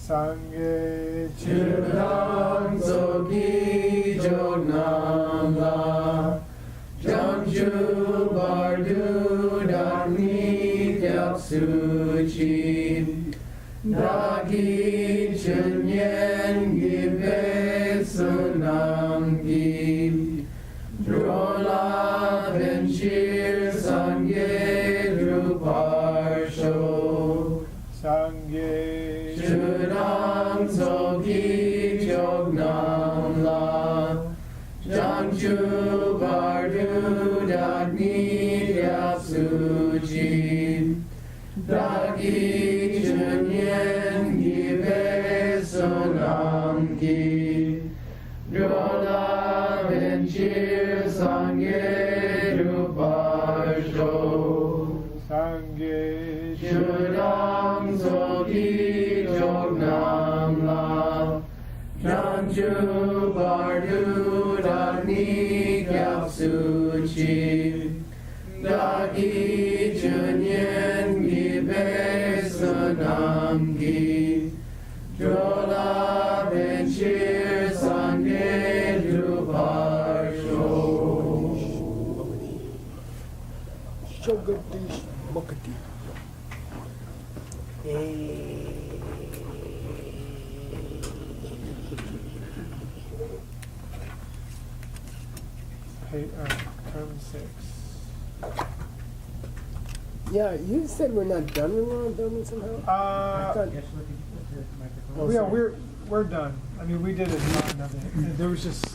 Sangye Chudang Sogi Jognamla Jamju Bardu Dagni Gyapsuchi Dagi Chenyen Gibe Sunamgi Drola Benchir Sangye Druparsho Sangye Chudang Sogi Jognamla Jangchu Bardu Dagni Gyapsuchi Dagi Chunyen Gibe Sonamgi Drola Benchir Sangye Ruparsho Sangye Chudang Sogi Jognamla Jangchu Bardu Dagni Gyapsuchi Dagi Chunyen Gibe Sunamgi Drola Benchir Sangye Druparsho Shogadish Mokati. term 6. Yeah, you said we're not done with world building somehow? I thought, Yeah, we're done. I mean, we did a lot of it. There was just.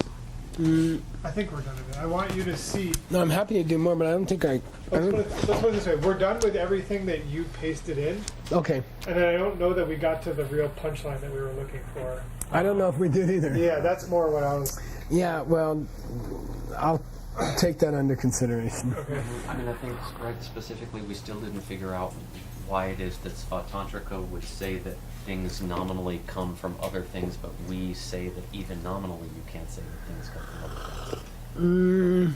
I think we're done with it. I want you to see. no, I'm happy to do more, but I don't think I Let's put it this way. We're done with everything that you pasted in, okay. and then I don't know that we got to the real punchline that we were looking for. I don't know if we did either. Yeah, that's more what I was. Yeah, well, I'll take that under consideration. Okay. I mean, I think, right, specifically, we still didn't figure out why it is that Tantrika would say that things nominally come from other things, but we say that even nominally you can't say that things come from other things.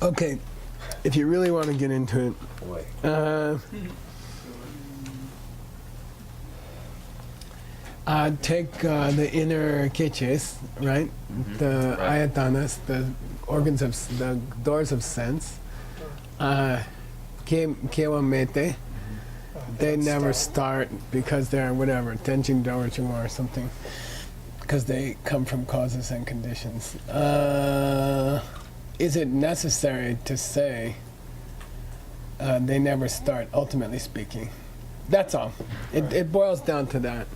Okay, if you really want to get into it, Boy. take the inner kitches, right? The Right. ayatanas, the organs of the doors of sense. Kewamete, they never start because they're whatever, tenjin dorju or something, because they come from causes and conditions. Is it necessary to say they never start, ultimately speaking? That's all. It boils down to that.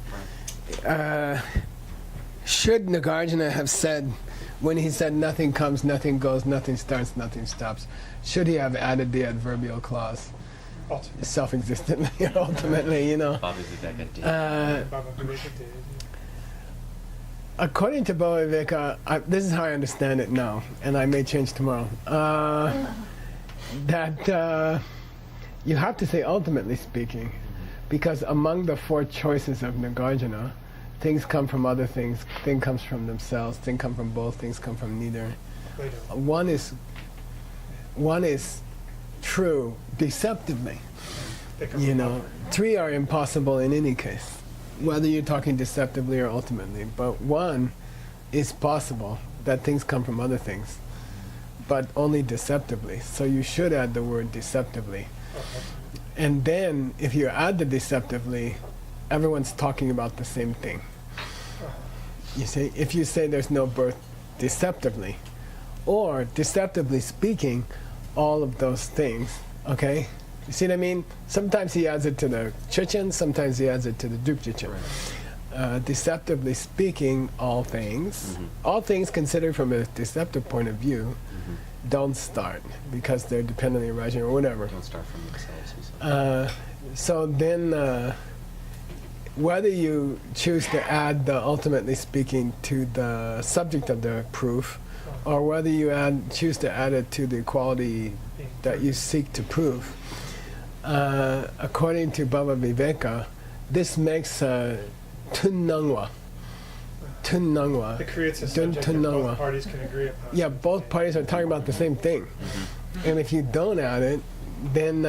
Should Nagarjuna have said, when he said nothing comes, nothing goes, nothing starts, nothing stops, should he have added the adverbial clause? Self-existently, ultimately, you know. Baba Viveka did. Baba Viveka did. According to Baba Viveka, this is how I understand it now, and I may change tomorrow, that you have to say ultimately speaking, because among the four choices of Nagarjuna, things come from other things, thing comes from themselves, thing come from both, things come from neither. One is true deceptively, you know. Three are impossible in any case, whether you're talking deceptively or ultimately. But one is possible, that things come from other things, but only deceptively. So you should add the word deceptively. And then, if you add the deceptively, everyone's talking about the same thing. You see, if you say there's no birth deceptively, or deceptively speaking, all of those things, okay? You see what I mean? Sometimes he adds it to the chichen, sometimes he adds it to the dupchichen. Deceptively speaking, all things considered from a deceptive point of view, don't start because they're dependently arising or whatever. Don't start from themselves, he said. So then, whether you choose to add the ultimately speaking to the subject of the proof, or whether you choose to add it to the quality that you seek to prove, according to Baba Viveka, this makes tunnangwa. Tunnangwa. It creates a subject that both parties can agree upon. Yeah, both parties are talking about the same thing. And if you don't add it, then,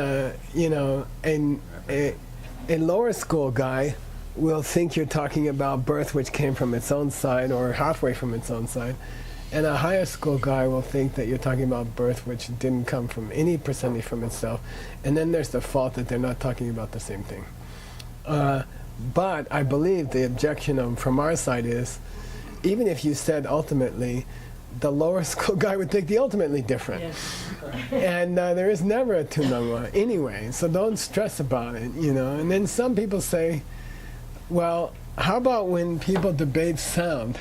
you know, and a lower school guy will think you're talking about birth which came from its own side or halfway from its own side. And a higher school guy will think that you're talking about birth which didn't come from any percentage from itself. And then there's the fault that they're not talking about the same thing. But I believe the objection from our side is, even if you said ultimately, the lower school guy would think the ultimately different. Yes. And there is never a tunangwa anyway, so don't stress about it, you know. And then some people say, well, how about when people debate sound?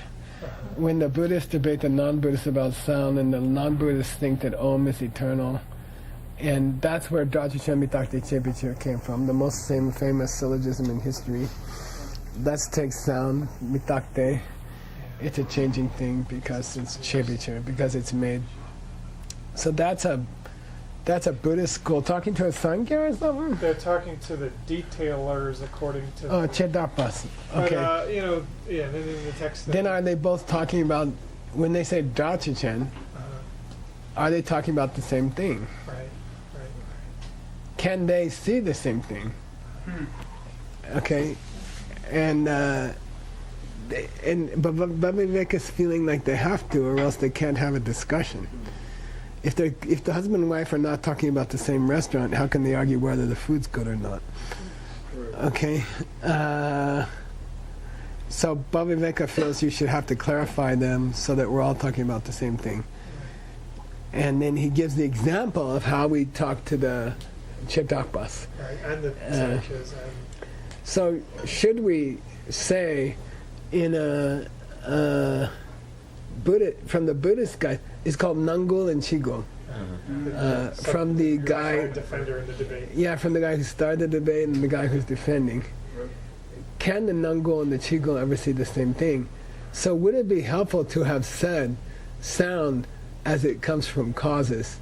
When the Buddhists debate the non-Buddhists about sound, and the non-Buddhists think that Om is eternal, and that's where Dachichan Mitakte Chepichir came from, the most famous syllogism in history. Let's take sound, Mitakte. It's a changing thing because it's Chepichir, because it's made. So that's a Buddhist school. Talking to a Sangha or something? They're talking to the detailers according to. Oh, Chedapas. Okay. But, you know, yeah, then in the text. Then are they both talking about, when they say Dachichen, are they talking about the same thing? Right. Can they see the same thing? Okay. And but Baba Viveka's feeling like they have to, or else they can't have a discussion. If the husband and wife are not talking about the same restaurant, how can they argue whether the food's good or not? Okay. So Baba Viveka feels you should have to clarify them so that we're all talking about the same thing. And then he gives the example of how we talk to the Chedakbas. Right, and the Sankhya's and. So should we say in a Buddha, from the Buddhist guy, it's called Nangul and Chigul. From the guy, defender in the debate. Yeah, from the guy who started the debate and the guy who's defending. Can the Nangul and the Chigul ever see the same thing? So would it be helpful to have said sound as it comes from causes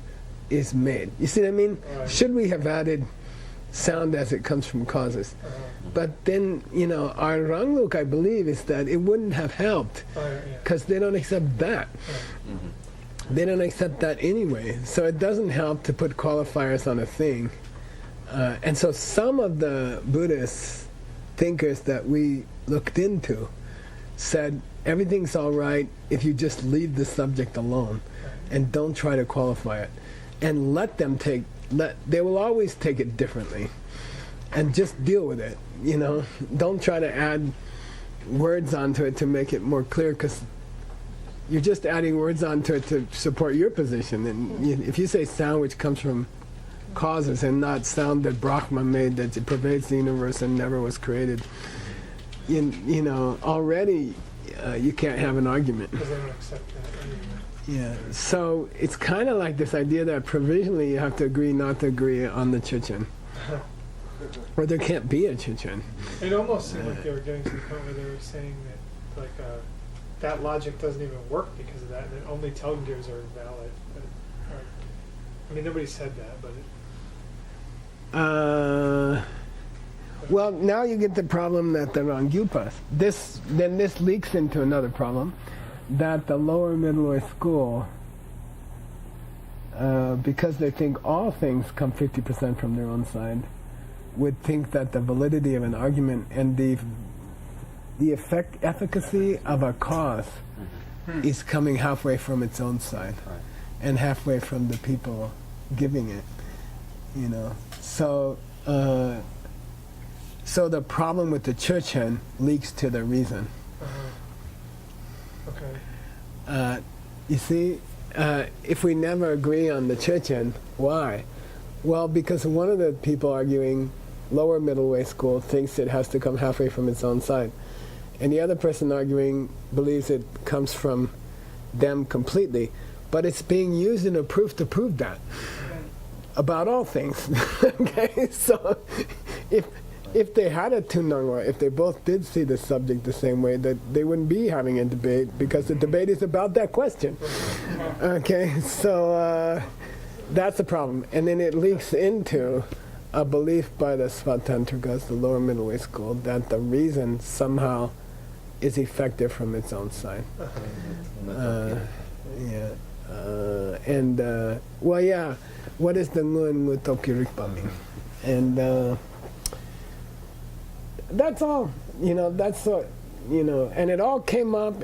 is made? You see what I mean? Should we have added sound as it comes from causes? But then, you know, our rangluk, I believe, is that it wouldn't have helped because they don't accept that. They don't accept that anyway. So it doesn't help to put qualifiers on a thing. And so some of the Buddhist thinkers that we looked into said everything's all right if you just leave the subject alone and don't try to qualify it. And let them they will always take it differently. And just deal with it, you know. Don't try to add words onto it to make it more clear, because you're just adding words onto it to support your position. And if you say sound which comes from causes and not sound that Brahma made, that it pervades the universe and never was created, you know, already you can't have an argument. Because they don't accept that anyway. Yeah, so it's kind of like this idea that provisionally you have to agree not to agree on the chichen. Or there can't be a chichen. It almost seemed like they were getting to the point where they were saying that, like, that logic doesn't even work because of that, and that only Telgers are valid. I mean, nobody said that, but... Well, now you get the problem that the Rangyupas. This leaks into another problem, that the lower middle way school, because they think all things come 50% from their own side, would think that the validity of an argument and the efficacy of a cause is coming halfway from its own side and halfway from the people giving it, you know. So the problem with the churchen leaks to the reason. Okay. You see, if we never agree on the churchen, why? Well, because one of the people arguing lower middle way school thinks it has to come halfway from its own side. And the other person arguing believes it comes from them completely. But it's being used in a proof to prove that. About all things. Okay? So if they had a tunangwa, if they both did see the subject the same way, that they wouldn't be having a debate, because the debate is about that question. Okay? So that's the problem. And then it leaks into a belief by the Svatantrikas, the lower middle way school, that the reason somehow is effective from its own side. What is the Ngun Mutokirikpa mean? And that's all. That's what, and it all came up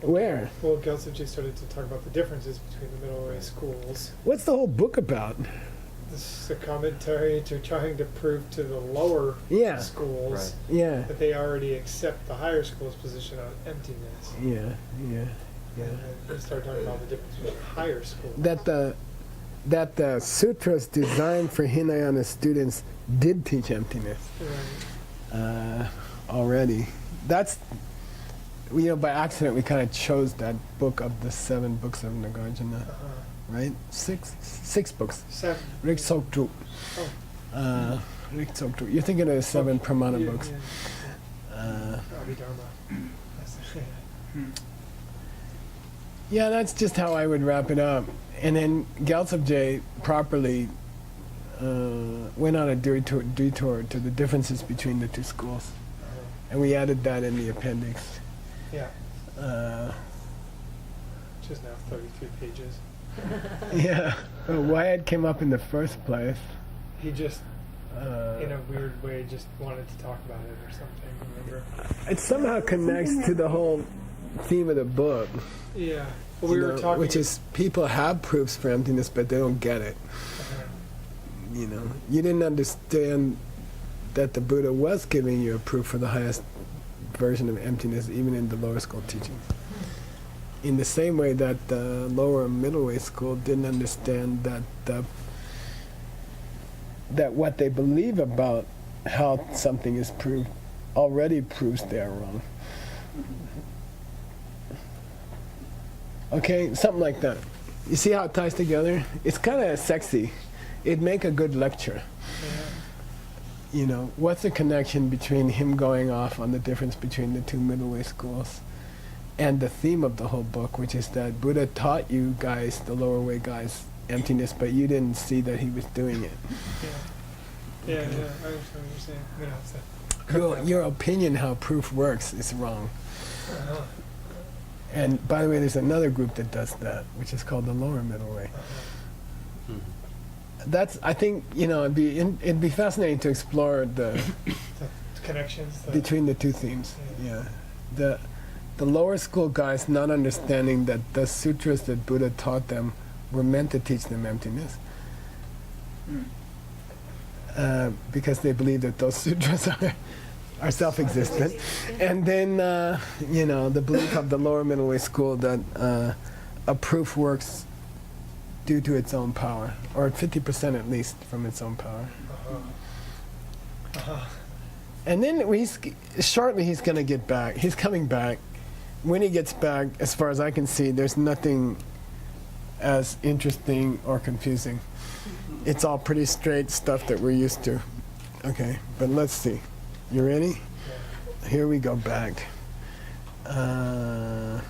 where? Well, Gyaltsab started to talk about the differences between the middle way schools. What's the whole book about? This is a commentary to trying to prove to the lower schools Yeah. that they already accept the higher school's position on emptiness. Yeah. And they started talking about the difference between higher schools. That the sutras designed for Hinayana students did teach emptiness already. That's, by accident we kind of chose that book of the 7 books of Nagarjuna, right? Six books. 7. Rik Sokdru. Rik Sokdru. You're thinking of the 7 Pramana books. Abhidharma. Yeah, that's just how I would wrap it up. And then Gyaltsab properly went on a detour to the differences between the 2 schools. And we added that in the appendix. Yeah. Which is now 33 pages. Yeah. Why it came up in the first place. He just, in a weird way, just wanted to talk about it or something, remember? It somehow connects to the whole theme of the book. Yeah. Well, we were talking... Which is, people have proofs for emptiness, but they don't get it. You didn't understand that the Buddha was giving you a proof for the highest version of emptiness, even in the lower school teachings. In the same way that the lower and middle way school didn't understand that what they believe about how something is proved already proves they are wrong. Okay, something like that. You see how it ties together? It's kind of sexy. It'd make a good lecture. What's the connection between him going off on the difference between the 2 middle way schools and the theme of the whole book, which is that Buddha taught you guys, the lower way guys, emptiness, but you didn't see that he was doing it. Yeah, I understand what you're saying. Your opinion how proof works is wrong. And by the way, there's another group that does that, which is called the lower middle way. That's, I think, it'd be fascinating to explore the connections between the 2 themes. Yeah. The lower school guys not understanding that the sutras that Buddha taught them were meant to teach them emptiness. Because they believe that those sutras are self-existent. And then, the belief of the lower middle way school that a proof works due to its own power, or 50% at least from its own power. And then shortly he's going to get back. He's coming back. When he gets back, as far as I can see, there's nothing as interesting or confusing. It's all pretty straight stuff that we're used to. Okay, but let's see. You ready? Here we go back. And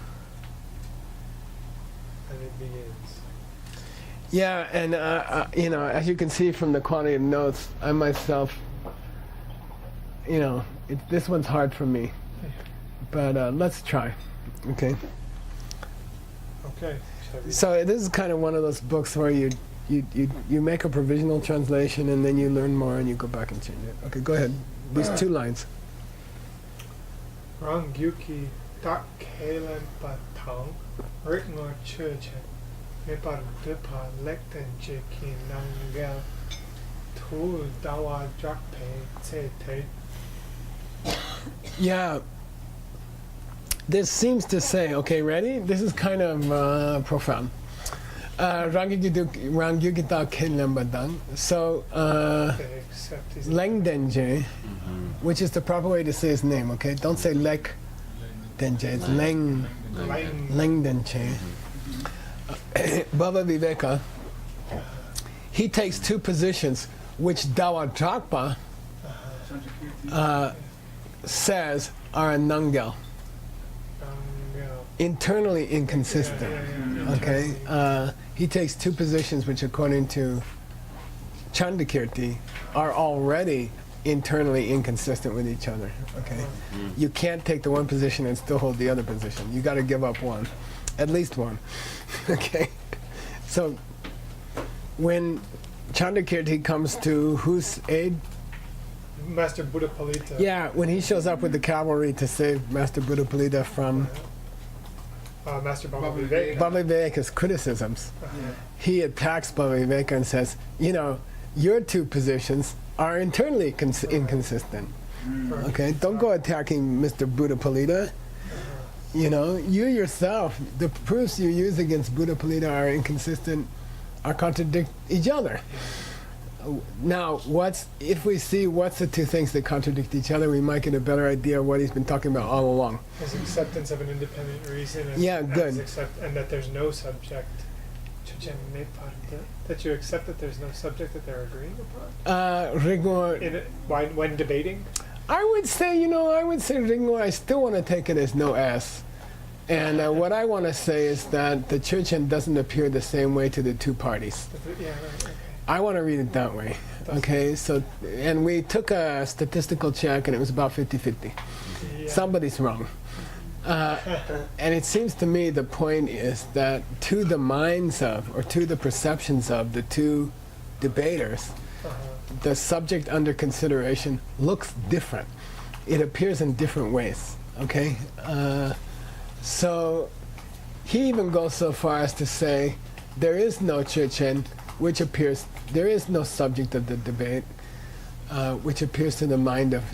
it begins. Yeah, and as you can see from the quantity of notes, I myself, this one's hard for me. But let's try. Okay. Okay. So this is kind of one of those books where you make a provisional translation and then you learn more and you go back and change it. Okay, go ahead. These 2 lines. Rang Yuki tak kalen patang rik ngor church me par depa lekten cheki nangel tu dawa jakpe te te. Yeah. This seems to say, okay, ready? This is kind of profound. Rangyugita Kinlambadang. So, Leng Denje, which is the proper way to say his name, okay? Don't say Lek Denje, it's Leng Denje. Baba Viveka, he takes 2 positions, which Dawa Drakpa says are a Nangel. Internally inconsistent. Okay, he takes 2 positions which, according to Chandakirti, are already internally inconsistent with each other. Okay, you can't take the one position and still hold the other position. You got to give up one, at least one. Okay, so when Chandakirti comes to whose aid? Master Buddha Palita. Yeah, when he shows up with the cavalry to save Master Buddha Palita from Master Baba Baba Viveka. Baba Viveka's criticisms, Yeah. he attacks Baba Viveka and says, you know, your two positions are internally inconsistent. Okay, don't go attacking Mr. Buddha Palita. You know, you yourself, the proofs you use against Buddha Palita are inconsistent, are contradict each other. Now, if we see what's the two things that contradict each other, we might get a better idea of what he's been talking about all along. His acceptance of an independent reason. And Yeah, good. And that there's no subject. That you accept that there's no subject that they're agreeing upon? Rigor, When debating? I would say Rigor, I still want to take it as no S. And what I want to say is that the Churchen doesn't appear the same way to the two parties. Yeah, right, okay. I want to read it that way. Okay, so, and we took a statistical check and it was about 50-50. Yeah. Somebody's wrong. And it seems to me the point is that to the minds of, or to the perceptions of the two debaters, the subject under consideration looks different. It appears in different ways, okay? So he even goes so far as to say there is no Churchen, which appears, there is no subject of the debate, which appears to the mind of,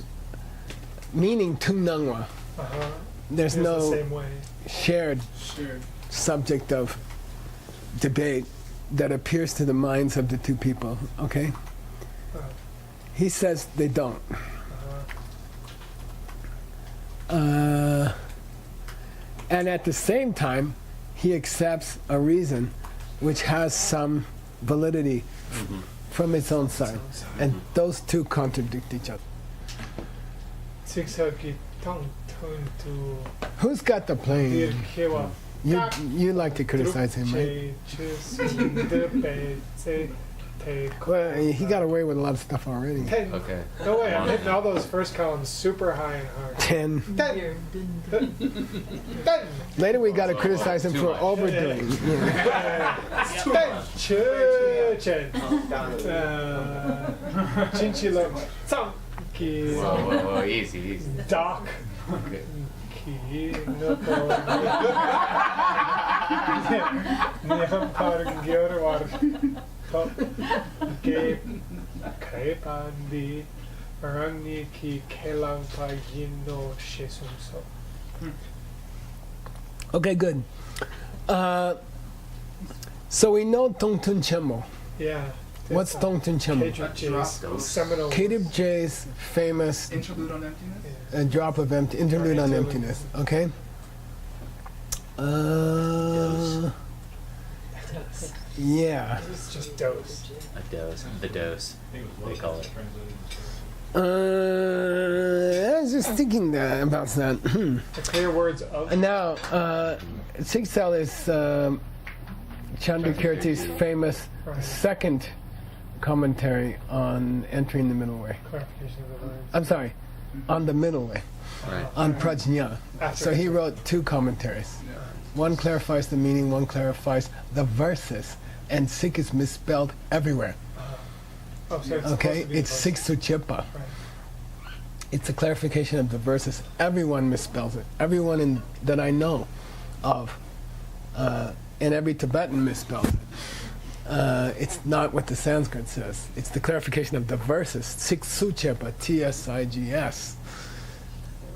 meaning Tungnangwa. There's Feels no the same way. shared Sure. subject of debate that appears to the minds of the two people, okay? He says they don't. And at the same time, he accepts a reason which has some validity from its own side. And those two contradict each other. Siksa ki tong tun to Who's got the plane? dir kewa. You like to criticize him, right? Well, he got away with a lot of stuff already. Okay. No way, I'm hitting all those first columns super high and hard. 10. Ten. Later we got to criticize him Too for much. overdoing. Ten. Churchen. Chinchilla. Tsang. Ki. Whoa, easy. Doc. Okay. Ki. Nuko. Niham parang gyorwar. Top. Ke. Krepan di. Rangni ki kelang pa yino shesumso. Okay, good. So we know Tongtun Chemo. Yeah. What's Tongtun Chemo? Kedrip seminal. Kadib J's famous Interlude on emptiness. drop of interlude on emptiness. Okay. Yeah. It's just dose. A dose. The dose. They call it. I was just thinking about that. The clear words of. And now, Sigsel is Chandrakirti's famous Right. second commentary on entering the middle way. Clarification of the words. I'm sorry, on the middle way, Right. on Prajna. After So he entering. wrote two commentaries. One clarifies the meaning, one clarifies the verses, and Sikh is misspelled everywhere. Oh, so it's Okay, supposed to be it's both. Sikh Suchepa. Right. It's a clarification of the verses. Everyone misspells it. Everyone that I know of, and every Tibetan misspells it. It's not what the Sanskrit says. It's the clarification of the verses. Sikh Suchepa, T-S-I-G-S,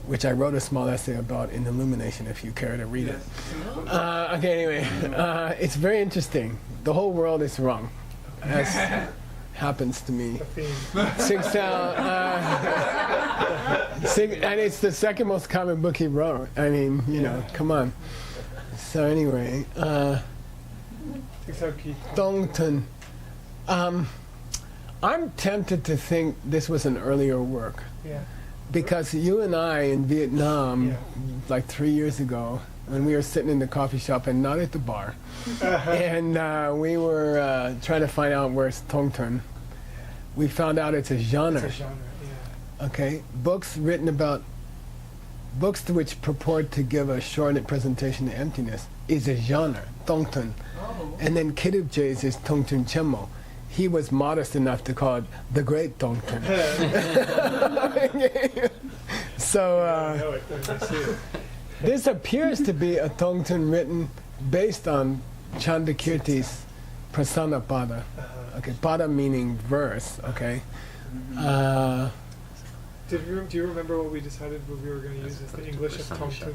which I wrote a small essay about in Illumination, if you care to read it. Okay, anyway, it's very interesting. The whole world is wrong, as happens to me. The theme. And it's the second most common book he wrote. I mean, you know, come on. So anyway, Siksa-ki. Tongtun. I'm tempted to think this was an earlier work. Yeah. Because you and I in Vietnam, Yeah. like 3 years ago, when we were sitting in the coffee shop and not at the bar, and we were trying to find out where's Tongtun, we found out it's a genre. It's a genre, yeah. Okay, books written about, books to which purport to give a short presentation to emptiness is a genre, Tongtun. Oh. And then Kidub J's is Tongtun Chemo. he was modest enough to call it the Great Tongten. So I know it when I see it. this appears to be a Tongten written based on Chandakirti's Prasana Pada. Okay, Pada meaning verse. Okay. Do you remember what we decided what we were going to use as the English of Tongtun?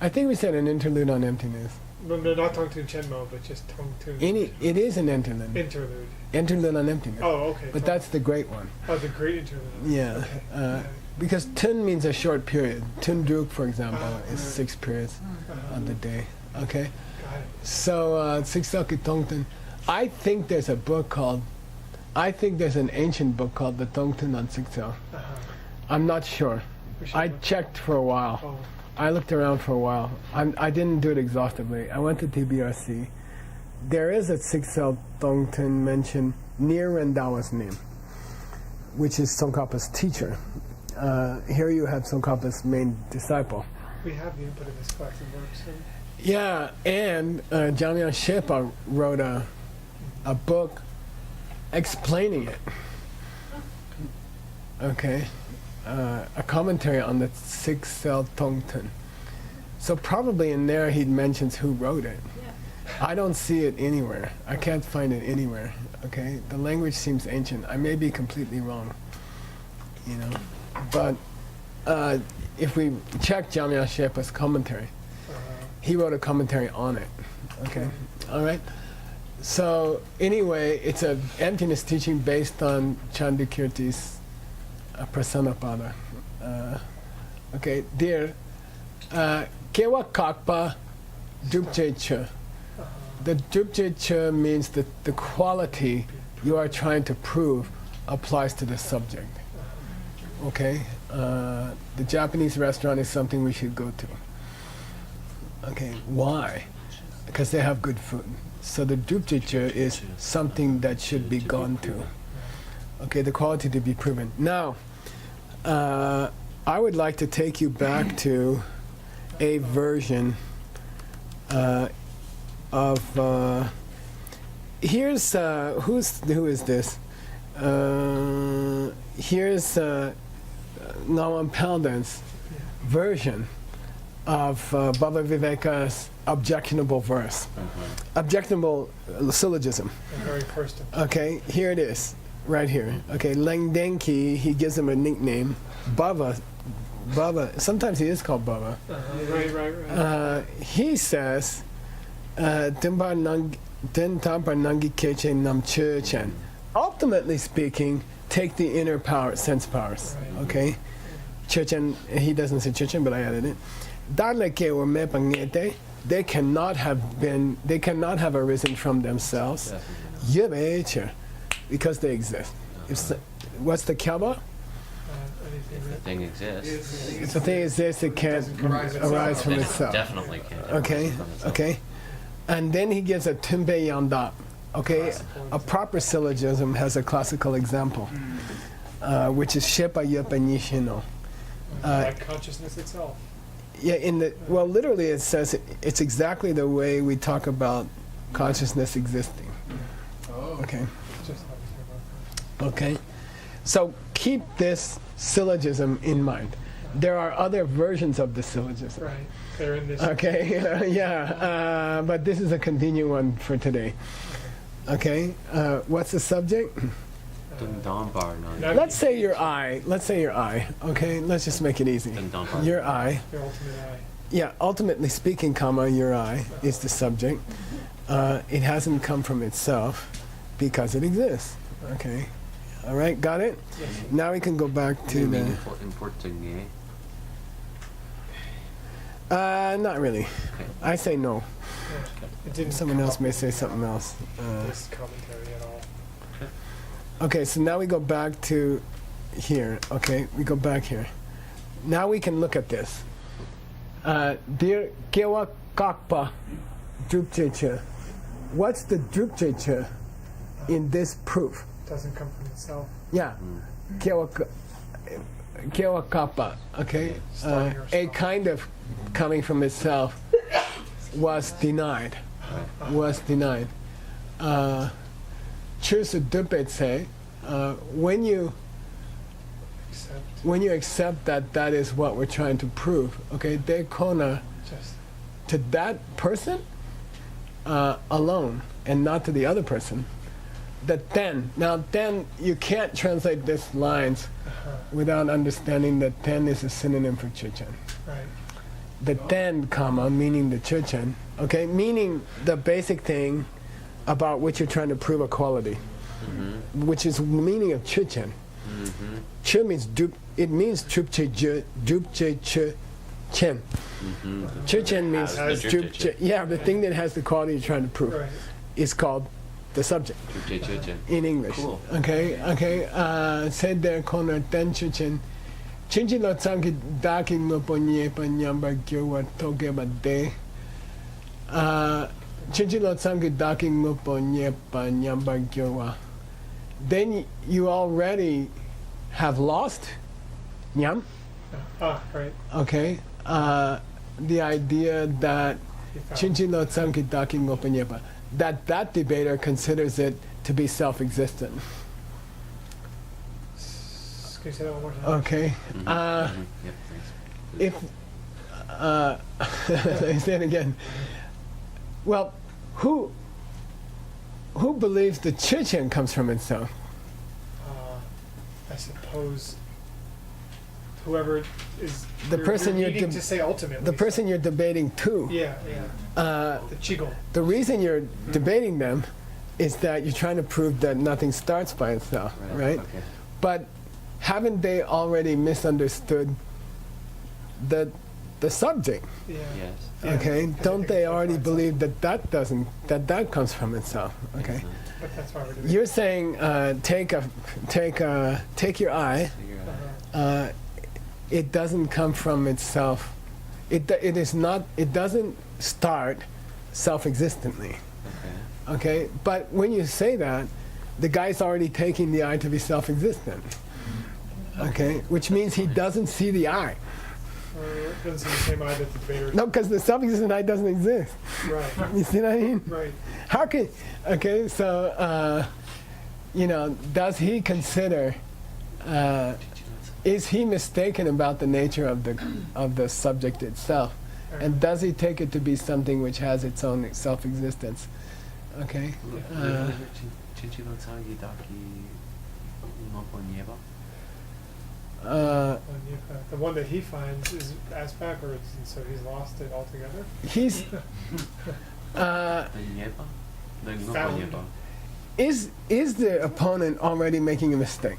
I think we said an interlude on emptiness. No, not Tongtun Chenmo, but just Tongtun. It is an interlude. Interlude. Interlude on emptiness. Oh, okay. But that's the great one. Oh, the great interlude. Yeah. Okay. Because tun means a short period. Tun druk, for example, is 6 periods Uh-huh. on the day. Okay? Got it. So, Siksaki Tongten. I think there's an ancient book called the Tongten on Siksel. Uh-huh. I'm not sure. We should I look- checked for a while. Oh, I looked around for a while. I didn't do it exhaustively. I went to TBRC. There is a Siksel Tongten mentioned near Rendawa's name, which is Tsongkhapa's teacher. Here you have Tsongkhapa's main disciple. we have the input of this collective work, so Yeah, and Jamyang Shepa wrote a book explaining it. Okay, a commentary on the Siksel Tongten. So probably in there he mentions who wrote it. I don't see it anywhere. I can't find it anywhere. Okay, the language seems ancient. I may be completely wrong. You know, but if we check Jamyang Shepa's commentary, he wrote a commentary on it. Okay, all right. So anyway, it's an emptiness teaching based on Chandakirti's Prasanapada. Okay, dear, Kewa Kakpa Drupje Che. The Drupje Che means that the quality you are trying to prove applies to the subject. Okay, the Japanese restaurant is something we should go to. Okay, why? Because they have good food. So the Drupje is something that should be gone to. Okay, the quality to be proven. Now, I would like to take you back to a version of. Here's who is this? Here's Ngawang Palden's version of Baba Viveka's objectionable verse, objectionable syllogism. the very first of Okay, here it is, right here. Okay, Lengdenki, he gives him a nickname, Baba. Sometimes he is called Baba. right. He says, "Dimbar nangi keche nam chen." Ultimately speaking, take the inner power, sense powers. Right. Okay, Chechen. He doesn't say Chechen, but I added it. Darleke or mepangete. They cannot have arisen from themselves. Yebeche, because they exist. What's the kaba? If the thing exists, If the thing exists, it can't arise from itself. definitely can't. Okay, from itself. okay. And then he gives a tumbe yanda. Okay, a proper syllogism has a classical example, which is shepa yepa nishino. Like consciousness itself. Yeah, literally it says it's exactly the way we talk about consciousness existing. Okay. Just how we talk about Okay. So keep this syllogism in mind. There are other versions of the syllogism. Right. They're in this. Okay, yeah, but this is a convenient one for today. Okay, what's the subject? Dundambar no. Let's say your eye. Okay, let's just make it easy. Dundambar. Your eye. Your ultimate eye. Yeah, ultimately speaking, your eye is the subject. It hasn't come from itself because it exists. Okay, all right, got it? Yes. Now we can go back Do you to mean the. in Portuguese? Not really. Okay. I say no. Yeah. It didn't Someone come else up may with say something else. this commentary at all. Okay, so now we go back to here. Okay, we go back here. Now we can look at this. Dear Kewa Kakpa Drupjeche. What's the Drupjeche in this proof? Doesn't come from itself. Yeah. Kewa Kakpa. Okay? A kind of coming from itself was denied. say, when you accept that that is what we're trying to prove, okay, de kona Just to that person alone and not to the other person, that then you can't translate these lines without understanding that ten is a synonym for chuchen. right. The ten, comma, meaning the chuchen, okay, meaning the basic thing about which you're trying to prove a quality, which is the meaning of chuchen. Chu means it means chupche chu chen. Chuchen means Has the chupche. Yeah, the thing that has the quality you're trying to prove Right. is called the subject in English. Cool. Okay. Said there corner ten chuchen. Chinchi lo tsangi daki no ponye panyamba gyowa toge bade. Chinchi lo tsangi daki no ponye panyamba gyowa. Then you already have lost nyam. Right. Okay. The idea that He found- Chinchi lo tsangi daki no ponye pa, that debater considers it to be self-existent. Can you say that one more time? Okay. Yep, thanks. If let me say it again. Well, who believes the chichen comes from itself? I suppose whoever is The person you're needing deb- to say ultimately. The person you're debating to. Yeah. The chigol. The reason you're debating them is that you're trying to prove that nothing starts by itself, right? Okay. But haven't they already misunderstood the subject? Yeah. Yes. Yeah, Okay, because don't think they it's already outside. believe that comes from itself? Okay, Makes sense. But that's why we're doing you're saying take your eye. Figure out. It doesn't come from itself. It is not. It doesn't start self-existently. Okay. Okay, but when you say that, the guy's already taking the eye to be self-existent. Okay, which means he doesn't see the eye. It doesn't see the same eye that the debater. No, because the self-existent eye doesn't exist. Right. You see what I mean? Right. How can? Okay, so does he consider? Is he mistaken about the nature of the subject itself, and does he take it to be something which has its own self-existence? Okay. The one that he finds is ass backwards, and so he's lost it altogether. He's. Found. Is the opponent already making a mistake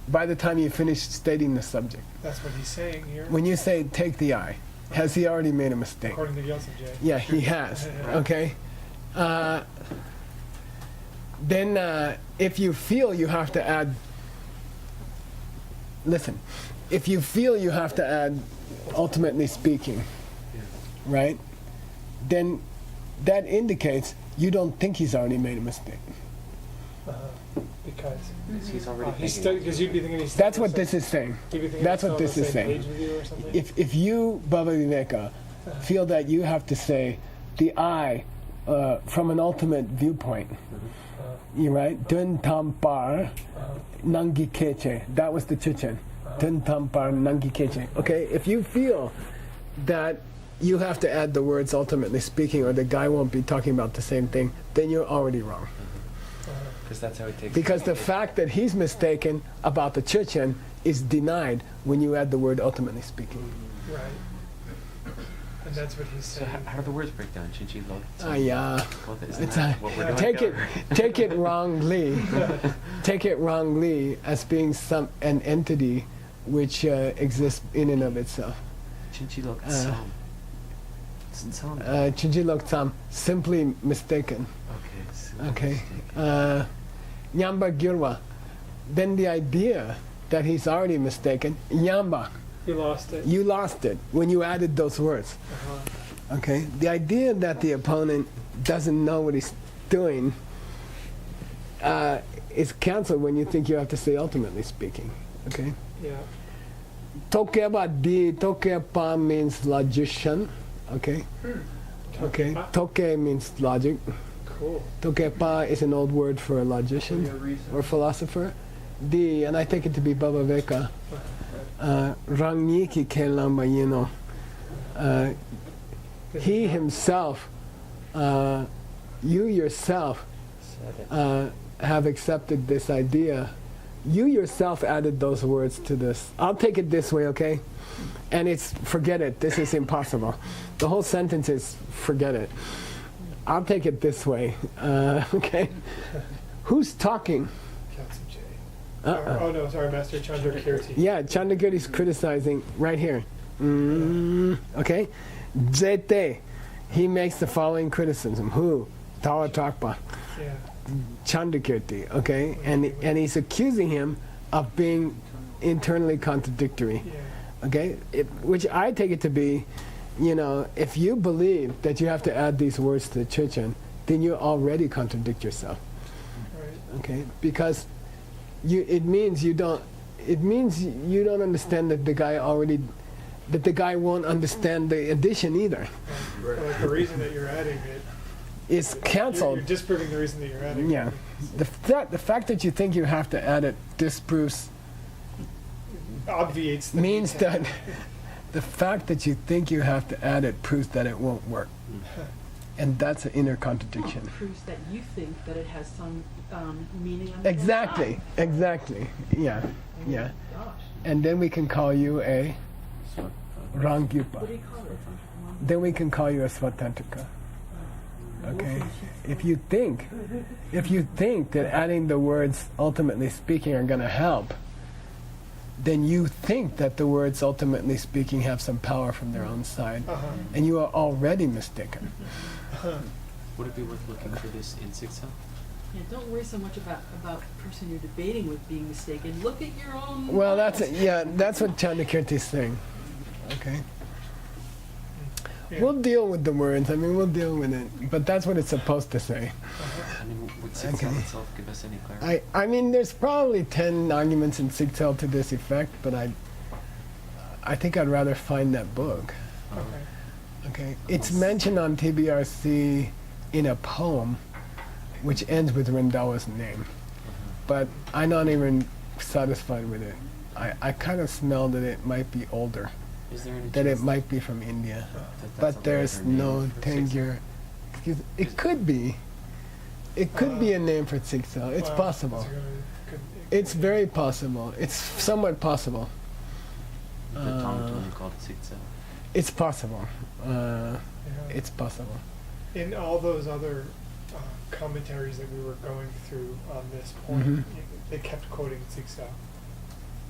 by the time you finish stating the subject? That's what he's saying here. When you say take the eye, has he already made a mistake? According to Yosef J. Yeah, he has. Okay. Then if you feel you have to add, listen, if you feel you have to add, ultimately speaking, right, then that indicates you don't think he's already made a mistake. Because He's already he's thinking. because you'd be thinking he's. That's what this is saying. You'd be thinking That's he's what still this on the is same saying. page with you or something? If you, Baba Viveka, feel that you have to say the I from an ultimate viewpoint, you right? Dun tam par nangi keche. That was the chichen. Dun tam par nangi keche. Okay, if you feel that you have to add the words ultimately speaking, or the guy won't be talking about the same thing, then you're already wrong. Because that's how he takes. Because the fact that he's mistaken about the chichen is denied when you add the word ultimately speaking. Right. And that's what he's So saying. how do the words break down? Chinchi lo. Yeah. Well, isn't It's that what we're doing? take it wrongly. Take it wrongly as being an entity which exists in and of itself. Chinchi lo tsam. Tsam. Chinjilok Tsam, simply mistaken. Okay. Nyamba Gyurwa. Then the idea that he's already mistaken, Nyamba, He lost it. you lost it when you added those words. Okay. The idea that the opponent doesn't know what he's doing is canceled when you think you have to say ultimately speaking. Okay. Yeah. Tokepa means logician. Okay. Okay. Toke means logic. Cool. Tokepa is an old word for a logician or philosopher. And I take it to be Baba Veka. Rangniki Kelamba Yino. He himself, you yourself, have accepted this idea. You yourself added those words to this. I'll take it this way, okay? And it's, forget it, this is impossible. The whole sentence is, forget it. I'll take it this way, okay? Who's talking? Oh no, sorry, Master Chandrakirti. Yeah, Chandrakirti's criticizing right here. Okay? Zete, he makes the following criticism. Who? Tawa Takpa. Yeah. Chandrakirti, okay? And he's accusing him of being internally contradictory. Yeah. Okay? Which I take it to be, you know, if you believe that you have to add these words to the Chichen, then you already contradict yourself. Right. Okay? Because it means you don't understand that the guy won't understand the addition either. Right. Like the reason that you're adding it It's cancelled. You're disproving the reason that you're adding Yeah. it. The fact that you think you have to add it disproves Obviates the means detail. that the fact that you think you have to add it proves that it won't work. And that's an inner contradiction. Proves that you think that it has some meaning on the Exactly, outside. exactly. Yeah, yeah. Gosh. And then we can call you a What do Rangyupa. you call it? Then we can call you a Svatantrika. Okay? If you think that adding the words ultimately speaking are going to help, then you think that the words ultimately speaking have some power from their own side. And you are already mistaken. Would it be worth looking for this in Sixth Cell? Yeah, don't worry so much about the person you're debating with being mistaken. Look at your own. Well, that's what Chandrakirti's saying. Okay? Yeah. We'll deal with the words. I mean, we'll deal with it. But that's what it's supposed to say. I mean, would Sixth Cell itself give us any clarity? I mean, there's probably 10 arguments in Sigtel to this effect, but I think I'd rather find that book. Okay. Okay? It's mentioned on TBRC in a poem, which ends with Rendawa's name. But I'm not even satisfied with it. I kind of smell that it might be older, Is there any that it chance might be from India. that that's But a there's later name no for Sixth Cell? Tengyur. It could be. It could be a name for Sigtel. It's Well, possible. It's very possible. It's somewhat possible. The Tongtong called Sixth Cell. It's possible. Yeah. It's possible. In all those other commentaries that we were going through on this point, Mhm. they kept quoting Sixta.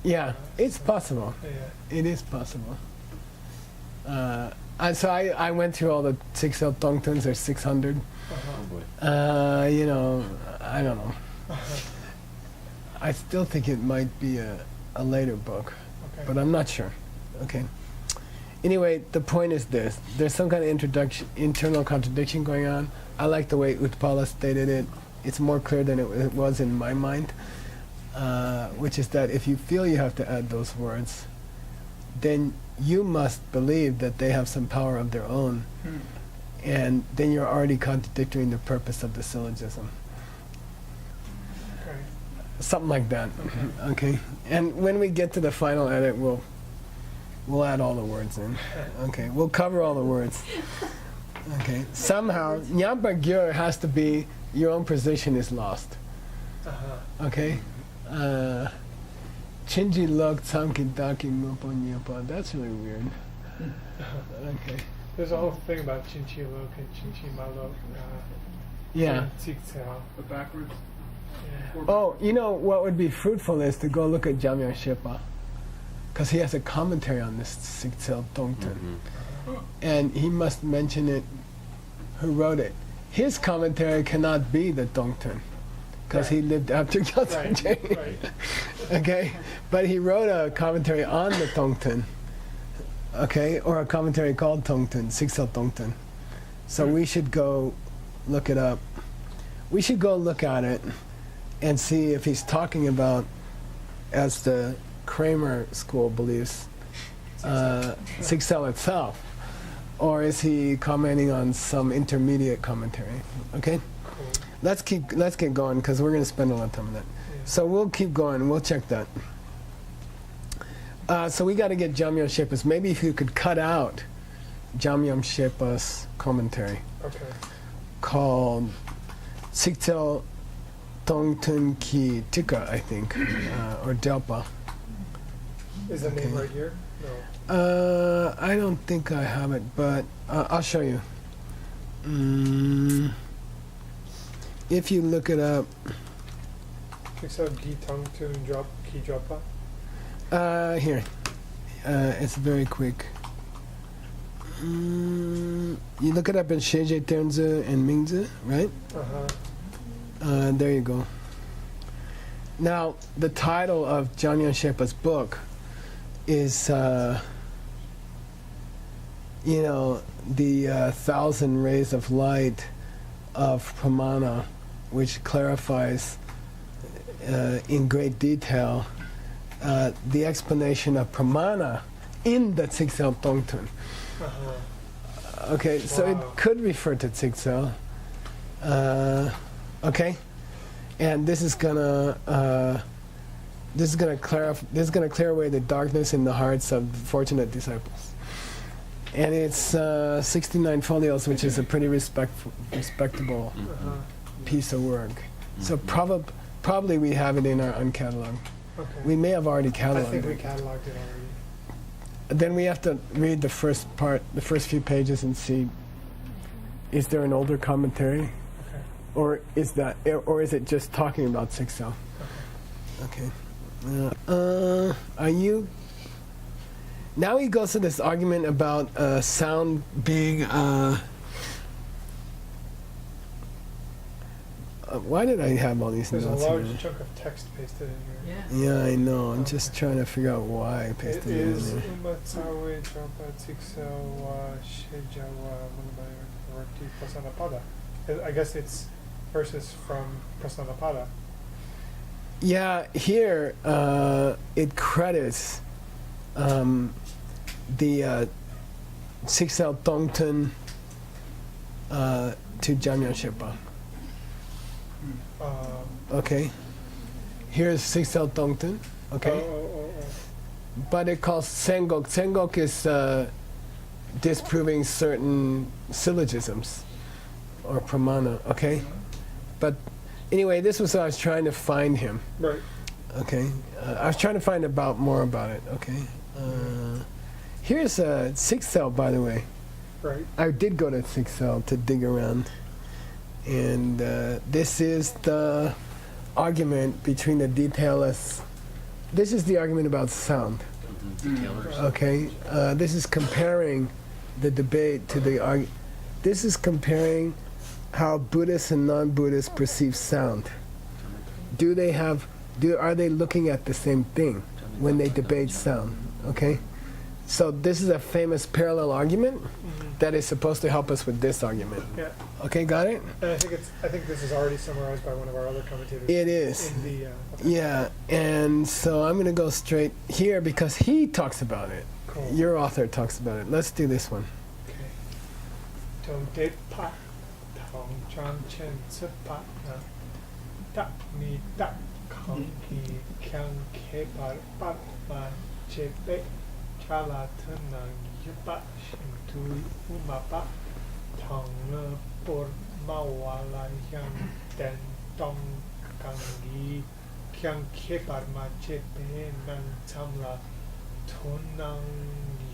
Yeah, it's possible. Yeah. It is possible. So I went through all the Sigtel Tongtons. There's 600. Oh boy. You know, I don't know. I still think it might be a later book, Okay. but I'm not sure. Okay. Anyway, the point is this. There's some kind of internal contradiction going on. I like the way Utpala stated it. It's more clear than it was in my mind, which is that if you feel you have to add those words, then you must believe that they have some power of their own, and then you're already contradicting the purpose of the syllogism. Okay. Something like that. Okay. And when we get to the final edit, we'll add all the words in. Okay. We'll cover all the words. Okay. Somehow, Nyampa Gyur has to be your own position is lost. Okay. Chinji lok tsamki daki mopo nyapa. That's really weird. Okay. There's a whole thing about Chinchi Lok and Chinchi Malok. Yeah. Tsiktsao. But backwards. Yeah. Oh, you know what would be fruitful is to go look at Jamyang Shepa, because he has a commentary on this Sigtsel Tongten, and he must mention it. Who wrote it? His commentary cannot be the Tongten, because he lived after Gyatso Right. Right. Okay, but he wrote a commentary on the Tongten. Okay, or a commentary called Tongten, Sigtsel Tongten. So we should go look it up. We should go look at it and see if he's talking about, as the Kramer school believes, Sigtsel itself, or is he commenting on some intermediate commentary? Okay. Cool. let's get going because we're going to spend a lot of time on that. Yeah. So we'll keep going. We'll check that. So we got to get Jamyam Shepa's. Maybe if you could cut out Jamyam Shepa's commentary Okay. called Siktel Tongtun Ki Tika, I think, or Delpa. Is the name Okay. right here? No. I don't think I have it, but I'll show you. If you look it up, Pixel Gi Tong Tun Drop Ki Dropa. here, it's very quick. You look it up in Sheje Ternze and Mingze, right? There you go. Now, the title of Jamyam Shepa's book is, the 1,000 Rays of Light of Pramana, which clarifies in great detail the explanation of Pramana in the Tsiktsel Tongtun. Okay, so it Wow. could refer to Tsiktsel. Okay, and this is gonna clear away the darkness in the hearts of fortunate disciples. And it's 69 folios, which is a pretty respectable piece of work. So probably we have it in our uncataloged. Okay. We may have already I cataloged think we it. cataloged it already. Then we have to read the first few pages and see, is there an older commentary? Okay. Or is it just talking about Tsiktsel? Okay. Are you? Now he goes to this argument about sound being. Why did I have all these There's a notes large here? chunk of text pasted in here. Yeah. Yeah, I know. I'm just trying to figure out why I It pasted it in is there. Umatsawe Dropa Tsiktsel wa Shejawa Munmaya Rati Prasanapada. I guess it's verses from Prasanapada. Yeah, here it credits the Tsiktsel Tongtun to Jamyam Shepa. Okay. Here's Tsiktsel Tongtun. Okay. Oh. But it calls Sengok. Sengok is disproving certain syllogisms or pramana. Okay. But anyway, this was what I was trying to find him. Right. Okay. I was trying to find more about it. Okay. Here's Tsiktsel, by the way. Right. I did go to Tsiktsel to dig around. And this is the argument between the detailless. This is the argument about sound. Detailers. Okay, this is comparing the debate to the This is comparing how Buddhists and non-Buddhists perceive sound. Are they looking at the same thing when they debate sound? Okay, so this is a famous parallel argument that is supposed to help us with this argument. Yeah. Okay, got it? And I think this is already summarized by one of our other commentators. It is. In the. Yeah, and so I'm going to go straight here because he talks about it. Cool. Your author talks about it. Let's do this one. Okay. Tong det pa, tong chan chen tse pa na, ta mi ta kong ki kyang ke par pa ma che pe, chala tenang yupa shim tui umapa, tong le por ma wala yang den tong kang gi kyang ke par ma che pe nang chamla tonang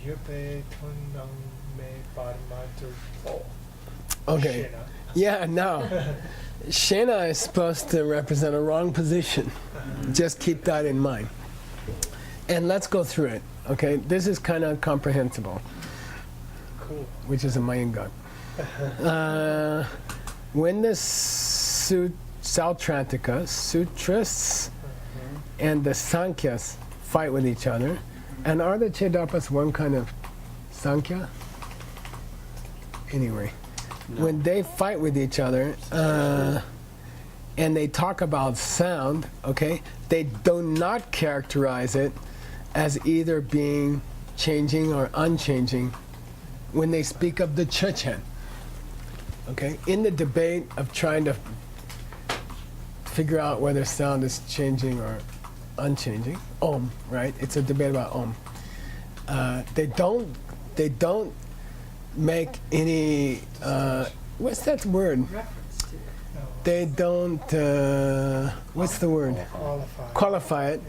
yupe tonang me par ma tu po. Okay. Shena. Yeah, now, Shena is supposed to represent a wrong position. Just keep that in mind. And let's go through it. Okay, this is kind of comprehensible, Cool. which is a Mayangat. When the Sautrantika, Sutras, and the Sankhya's fight with each other, and are the Chedapas one kind of Sankhya? Anyway, when they fight with each other, and they talk about sound, okay, they do not characterize it as either being changing or unchanging when they speak of the Chechen. Okay, in the debate of trying to figure out whether sound is changing or unchanging. Om, right? It's a debate about Om. They don't make any, what's that word? Reference to it. No, They don't, what's the word? Qualify it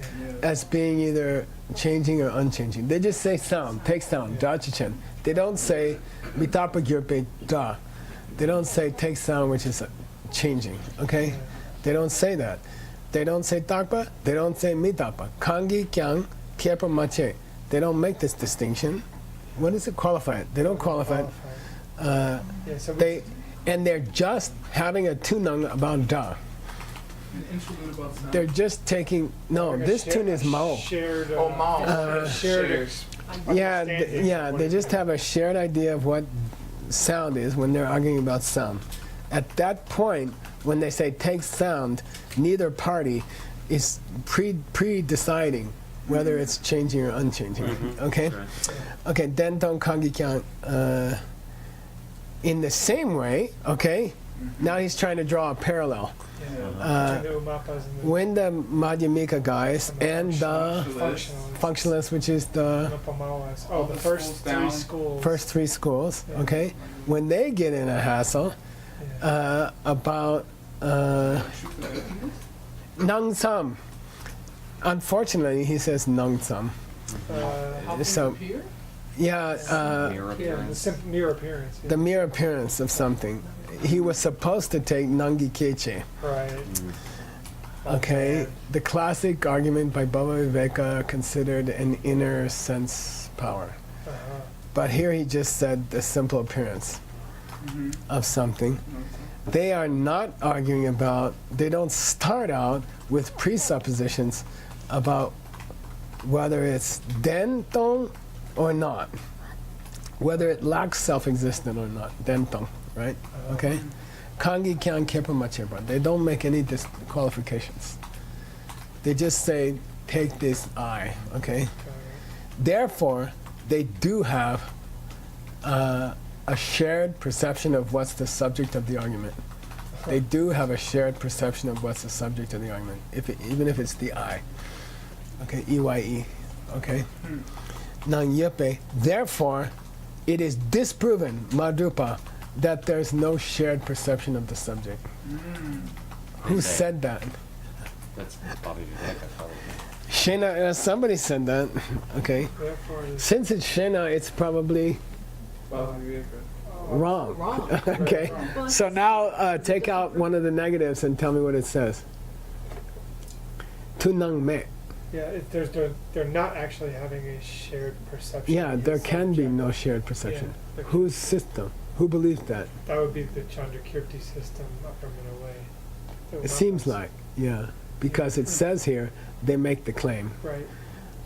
as being either changing or unchanging. They just say sound, take sound, da chichen. They don't say mitapa gyurpe da. They don't say take sound, which is changing, okay? They don't say that. They don't say takpa, they don't say mitapa. Kangi kyang kyepa mache. They don't make this distinction. What is it? Qualify it. They don't qualify it. Yeah, so And they're just having a tunang about da. An interlude about sound. They're just taking, no, like a this share- tune is Mao. Shared, Oh, Mao. shared Yeah, understanding. they just have a shared idea of what sound is when they're arguing about sound. At that point, when they say take sound, neither party is pre-deciding whether it's changing or unchanging. Okay? Okay, then don't kangi kyang. In the same way, okay, now he's trying to draw a parallel. And the umapas and the When the Madhyamika guys and the functionalists, which is the Nopamawas. Oh, the the first schools three down. schools. first three schools, Yeah. okay, when they get in a hassle about Nang Sam. Unfortunately, he says Nang Sam. Uh, So, Here? yeah, Mirror yeah, the appearance. simple mere appearance. Yeah. the mere appearance of something. He was supposed to take Nangi Keche, Right. okay? man. The classic argument by Baba Viveka considered an inner sense power. Uh-huh. But here he just said the simple appearance of something. They are not arguing about, they don't start out with presuppositions about whether it's dentong or not, whether it lacks self-existent or not, dentong, right? Okay? Kangi kyan kepa macheba. They don't make any disqualifications. They just say, take this I, okay? Therefore, they do have a shared perception of what's the subject of the argument. They do have a shared perception of what's the subject of the argument, even if it's the I. Okay, EYE. Okay? Nang yepe. Therefore, it is disproven, Madhupa, that there's no shared perception of the subject. Who Okay. said that? That's Bobby Viveka, probably. Shena, somebody said that. Okay. Therefore, it's Since it's Shena, it's probably wrong. Wrong. Okay. Well, So now take out one of the negatives and tell me what it says. Tunang me. yeah, they're not actually having a shared perception. Yeah, of the there can be subject. no shared perception. Yeah, Whose system? Who believes that? that would be the Chandrakirti system up from in a way. The It seems umapas. like, yeah, because it says here they make the claim, Right.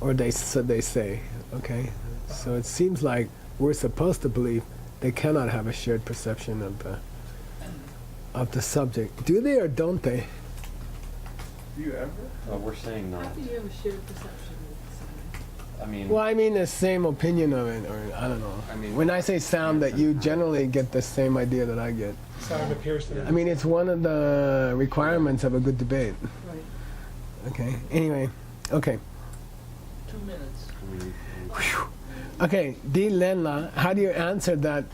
or they say, okay. So it seems like we're supposed to believe they cannot have a shared perception of the subject. Do they or don't they? Do you ever? We're saying How not. can you have a shared perception with something? I mean, Well, I mean the same opinion of it, or I don't know. I mean- When I say sound, that you generally get the same idea that I get. Sound appears to be. I mean, it's one of the requirements of a good debate. Right. Okay. Anyway. Okay. 2 minutes. Okay. Di Lenla, how do you answer that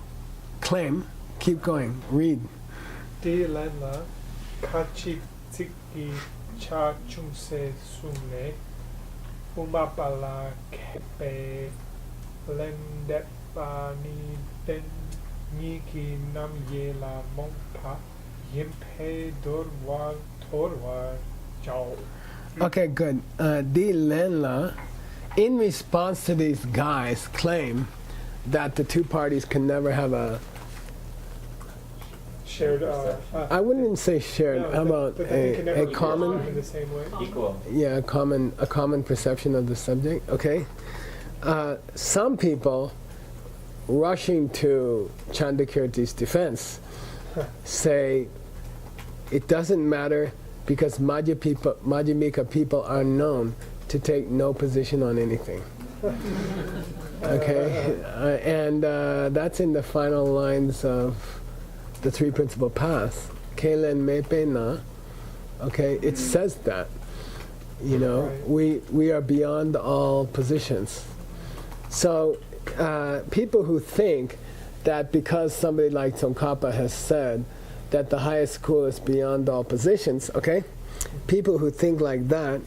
claim? Keep going. Read. Di lenla kachi tiki cha chumse sumne umapala kepe lendet bani den niki nam yela mongpa yimpe torwa jao. Okay. Good. Di Lenla, in response to these guys' claim that the two parties can never have a, Shared. I wouldn't even say shared. no, How that- about that they can never a be common? in the same way. equal. Yeah, a common perception of the subject. Okay, some people rushing to Chandrakirti's defense say it doesn't matter because Madhyamika people are known to take no position on anything. Okay, and that's in the final lines of the three principal paths. Kelen mepe na Okay, it says that. You know, Right. we are beyond all positions. So people who think that because somebody like Tsongkhapa has said that the highest school is beyond all positions, okay? People who think like that,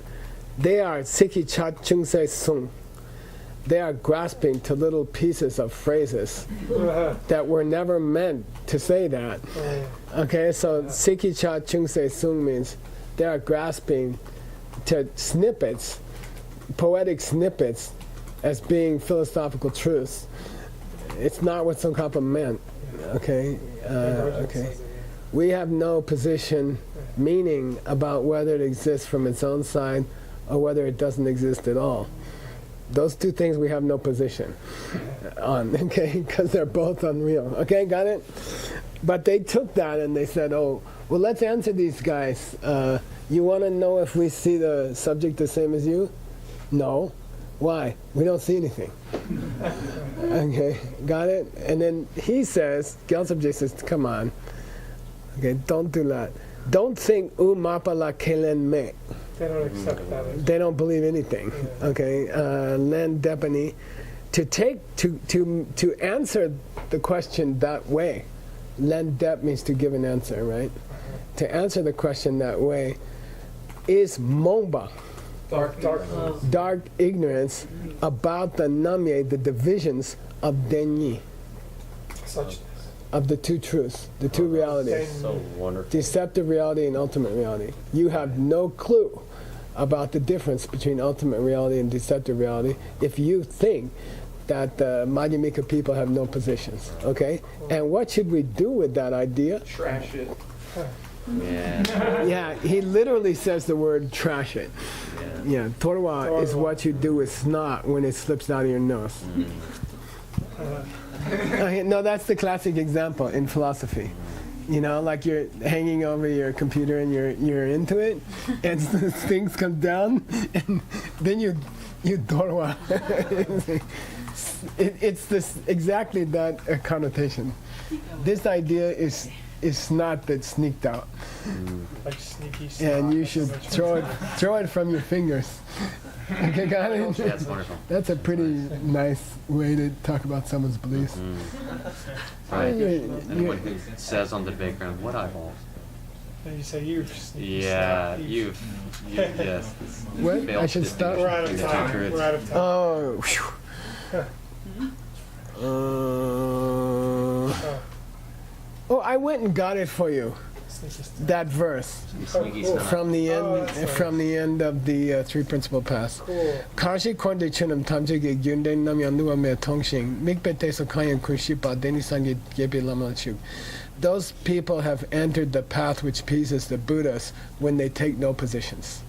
they are Sikhi Chat Chungse Sung. They are grasping to little pieces of phrases that were never meant to say that. Okay, so Sikhi Cha Chung Se Sung means they are grasping to snippets, poetic snippets, as being philosophical truths. It's not what Tsongkhapa meant. Okay, okay. We have no position, meaning about whether it exists from its own side or whether it doesn't exist at all. Those two things we have no position on, okay, because they're both unreal. Okay, got it? But they took that and they said, oh, well, let's answer these guys. You want to know if we see the subject the same as you? No. Why? We don't see anything. Okay, got it? And then he says, Gyaltsab says, come on. Okay, don't do that. Don't think mapa la kelen me. They don't accept that. They don't believe anything. Okay, Len Depani, to answer the question that way. Len Dep means to give an answer, right? To answer the question that way is momba, dark ignorance about the namye, the divisions of denyi, Suchness. of the two truths, the two realities. So wonderful. Deceptive reality and ultimate reality. You have no clue about the difference between ultimate reality and deceptive reality if you think that the Madhyamaka people have no positions, okay? And what should we do with that idea? Trash it. Yeah. Yeah, he literally says the word trash it. Yeah. Yeah, torwa is what you do with snot when it slips out of your nose. Okay, no, that's the classic example in philosophy. You know, like you're hanging over your computer and you're into it, and things come down, and then you dorwa. It's this exactly that connotation. This idea is snot that sneaked out, Like sneaky and you should snot. throw it from your fingers. Okay, got it? That's wonderful. That's a pretty nice way to talk about someone's beliefs. Right. You- Anyone who says on the debate ground, what eyeballs? And you say you've sneaky Yeah, snot. yes. this What? fails I should to stop? We're out of distinguish time. between the two We're out truths. of time. Oh, oh, I went and got it for you. Sneaky snot. That verse Sneaky cool. snot. from the Oh, end, that's nice. from the end of the Three Principal Paths. Cool. Kashi konde chunam tamjige gyunde nam yanduwa me tongshing mikpete so kayan kunshipa deni sangi gebe lamalchuk. Those people have entered the path which pleases the Buddhas when they take no positions.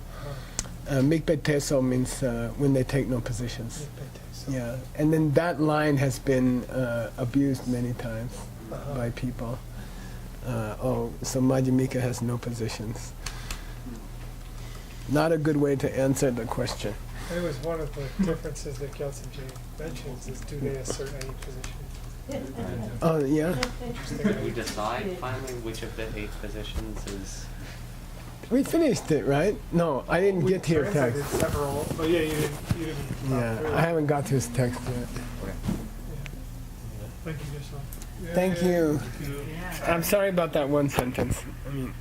Mikpete so means when they take no positions. Yeah, and then that line has been abused many times by people. So Madhyamaka has no positions. Not a good way to answer the question. And it was one of the differences that Gyaltsab mentions is do they assert any position? Oh, yeah? Did we decide finally which of the 8 positions is... We finished it, right? No, I didn't get to your translated text. several. Oh yeah, you didn't. Yeah, I haven't got to his text yet. Thank you, Vishal. Thank you. Yeah. I'm sorry about that one sentence. I mean,